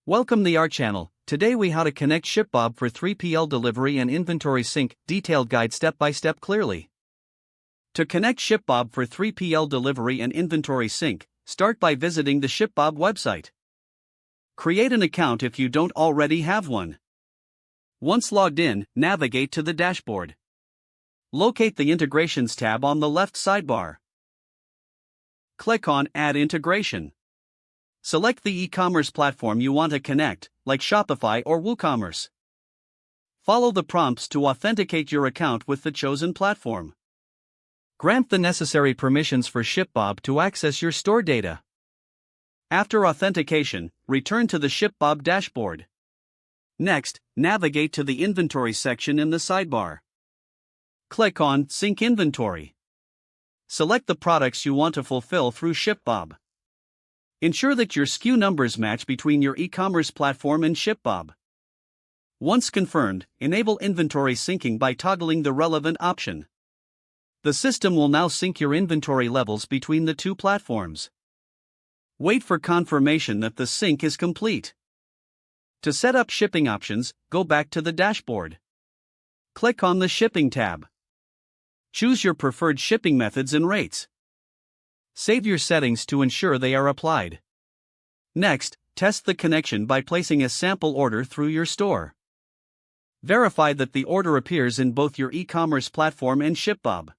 Welcome to our channel. Today we how to connect ShipBob for 3PL delivery and inventory sync, detailed guide step by step clearly. To connect ShipBob for 3PL delivery and inventory sync, start by visiting the ShipBob website. Create an account if you don't already have one. Once logged in, navigate to the dashboard. Locate the Integrations tab on the left sidebar. Click on Add Integration. Select the e-commerce platform you want to connect, like Shopify or WooCommerce. Follow the prompts to authenticate your account with the chosen platform. Grant the necessary permissions for ShipBob to access your store data. After authentication, return to the ShipBob dashboard. Next, navigate to the Inventory section in the sidebar. Click on Sync Inventory. Select the products you want to fulfill through ShipBob. Ensure that your SKU numbers match between your e-commerce platform and ShipBob. Once confirmed, enable inventory syncing by toggling the relevant option. The system will now sync your inventory levels between the two platforms. Wait for confirmation that the sync is complete. To set up shipping options, go back to the dashboard. Click on the Shipping tab. Choose your preferred shipping methods and rates. Save your settings to ensure they are applied. Next, test the connection by placing a sample order through your store. Verify that the order appears in both your e-commerce platform and ShipBob.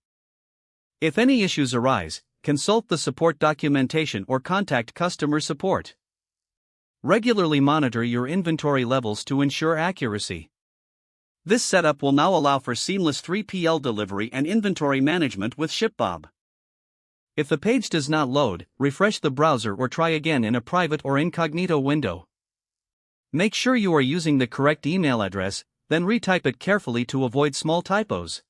If any issues arise, consult the support documentation or contact customer support. Regularly monitor your inventory levels to ensure accuracy. This setup will now allow for seamless 3PL delivery and inventory management with ShipBob. If the page does not load, refresh the browser or try again in a private or incognito window. Make sure you are using the correct email address, then retype it carefully to avoid small typos.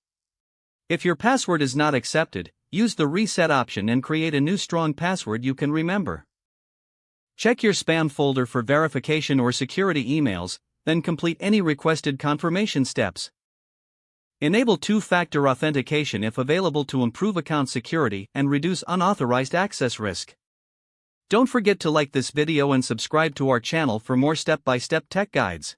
If your password is not accepted, use the reset option and create a new strong password you can remember. Check your spam folder for verification or security emails, then complete any requested confirmation steps. Enable two-factor authentication if available to improve account security and reduce unauthorized access risk. Don't forget to like this video and subscribe to our channel for more step-by-step tech guides.